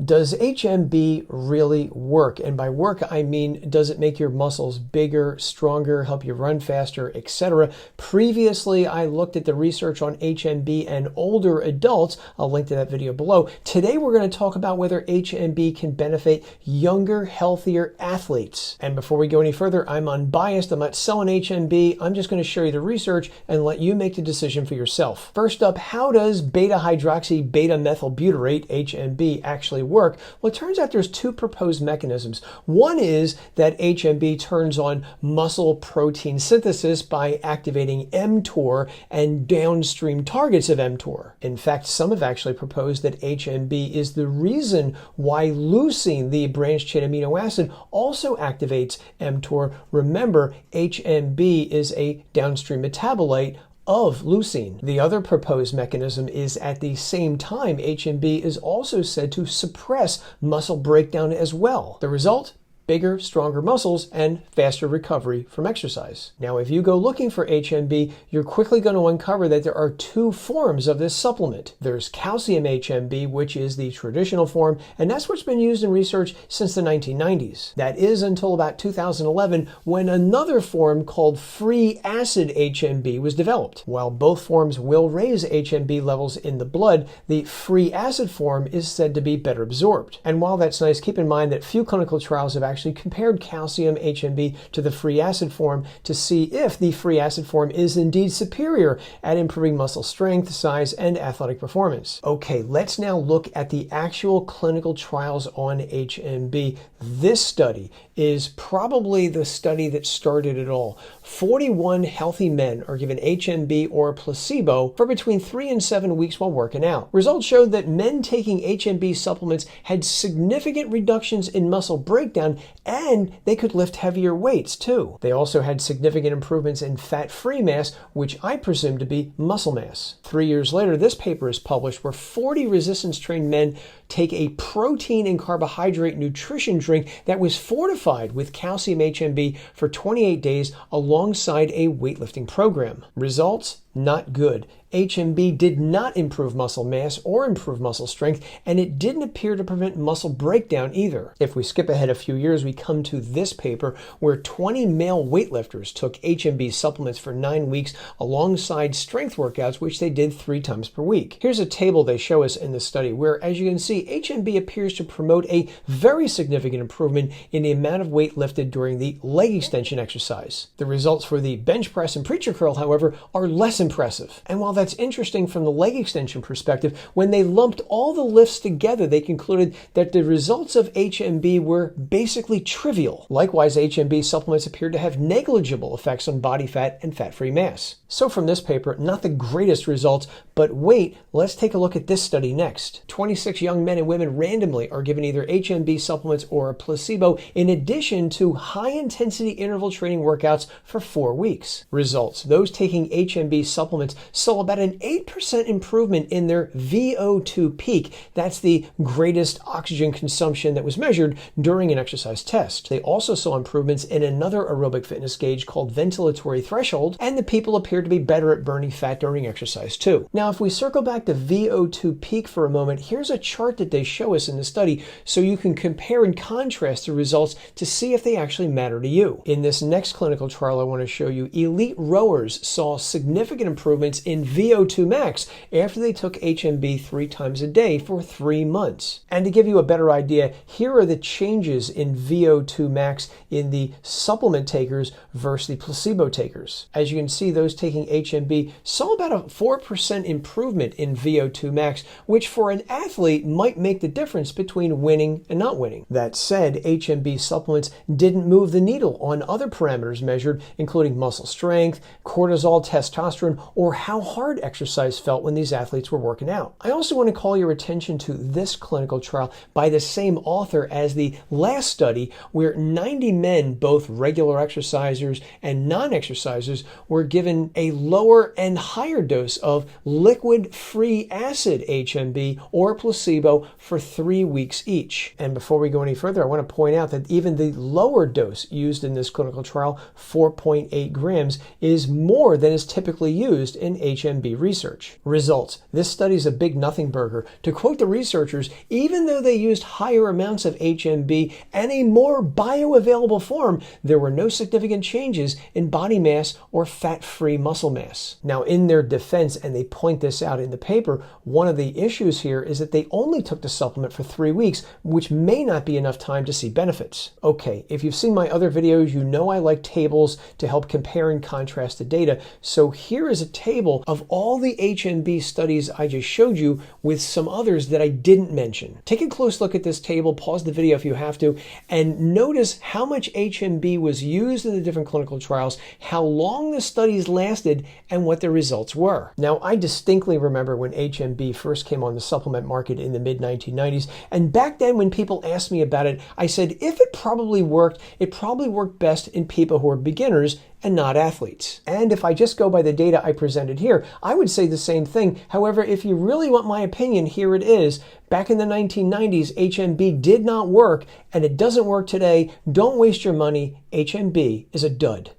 Does HMB really work? And by work, I mean, does it make your muscles bigger, stronger, help you run faster, etc.? Previously, I looked at the research on HMB and older adults. I'll link to that video below. Today, we're going to talk about whether HMB can benefit younger, healthier athletes. And before we go any further, I'm unbiased. I'm not selling HMB. I'm just going to show you the research and let you make the decision for yourself. First up, how does Beta-Hydroxy-Beta-Methylbutyrate, HMB, actually work? Well, it turns out there's two proposed mechanisms. One is that HMB turns on muscle protein synthesis by activating mTOR and downstream targets of mTOR. In fact, some have actually proposed that HMB is the reason why leucine, the branched chain amino acid, also activates mTOR. Remember, HMB is a downstream metabolite of leucine. The other proposed mechanism is at the same time, HMB is also said to suppress muscle breakdown as well. The result? Bigger, stronger muscles and faster recovery from exercise. Now, if you go looking for HMB, you're quickly going to uncover that there are two forms of this supplement. There's calcium HMB, which is the traditional form, and that's what's been used in research since the 1990s. That is until about 2011, when another form called free acid HMB was developed. While both forms will raise HMB levels in the blood, the free acid form is said to be better absorbed. And while that's nice, keep in mind that few clinical trials have actually compared calcium HMB to the free acid form to see if the free acid form is indeed superior at improving muscle strength, size, and athletic performance. Okay, let's now look at the actual clinical trials on HMB. This study is probably the study that started it all. 41 healthy men are given HMB or a placebo for between 3 and 7 weeks while working out. Results showed that men taking HMB supplements had significant reductions in muscle breakdown, and they could lift heavier weights too. They also had significant improvements in fat-free mass, which I presume to be muscle mass. 3 years later, this paper is published where 40 resistance-trained men take a protein and carbohydrate nutrition drink that was fortified with calcium HMB for 28 days alongside a weightlifting program. Results? Not good. HMB did not improve muscle mass or improve muscle strength, and it didn't appear to prevent muscle breakdown either. If we skip ahead a few years, we come to this paper where 20 male weightlifters took HMB supplements for 9 weeks alongside strength workouts, which they did 3 times per week. Here's a table they show us in the study where, as you can see, HMB appears to promote a very significant improvement in the amount of weight lifted during the leg extension exercise. The results for the bench press and preacher curl, however, are less impressive. And while that's interesting from the leg extension perspective, when they lumped all the lifts together, they concluded that the results of HMB were basically trivial. Likewise, HMB supplements appeared to have negligible effects on body fat and fat-free mass. So from this paper, not the greatest results, but wait, let's take a look at this study next. 26 young men and women randomly are given either HMB supplements or a placebo in addition to high-intensity interval training workouts for 4 weeks. Results: those taking HMB supplements saw about an 8% improvement in their VO2 peak. That's the greatest oxygen consumption that was measured during an exercise test. They also saw improvements in another aerobic fitness gauge called ventilatory threshold, and the people appeared to be better at burning fat during exercise too. Now, if we circle back to VO2 peak for a moment, here's a chart that they show us in the study so you can compare and contrast the results to see if they actually matter to you. In this next clinical trial I want to show you, elite rowers saw significant improvements in VO2 max after they took HMB 3 times a day for 3 months. And to give you a better idea, here are the changes in VO2 max in the supplement takers versus the placebo takers. As you can see, those taking HMB saw about a 4% improvement in VO2 max, which for an athlete might make the difference between winning and not winning. That said, HMB supplements didn't move the needle on other parameters measured, including muscle strength, cortisol, testosterone, or how hard exercise felt when these athletes were working out. I also want to call your attention to this clinical trial by the same author as the last study, where 90 men, both regular exercisers and non-exercisers, were given a lower and higher dose of liquid free acid HMB or placebo placebo for 3 weeks each. And before we go any further, I want to point out that even the lower dose used in this clinical trial, 4.8 grams, is more than is typically used in HMB research. Results. This study is a big nothing burger. To quote the researchers, even though they used higher amounts of HMB and a more bioavailable form, there were no significant changes in body mass or fat-free muscle mass. Now, in their defense, and they point this out in the paper, one of the issues here is that they only took the supplement for 3 weeks, which may not be enough time to see benefits. Okay, if you've seen my other videos, you know I like tables to help compare and contrast the data. So here is a table of all the HMB studies I just showed you with some others that I didn't mention. Take a close look at this table, pause the video if you have to, and notice how much HMB was used in the different clinical trials, how long the studies lasted, and what the results were. Now, I distinctly remember when HMB first came on the supplement market in the mid-1990s, and back then when people asked me about it, I said if it probably worked best in people who are beginners and not athletes. And if I just go by the data I presented here, I would say the same thing. However, if you really want my opinion, here it is. Back in the 1990s, HMB did not work, and it doesn't work today. Don't waste your money. HMB is a dud.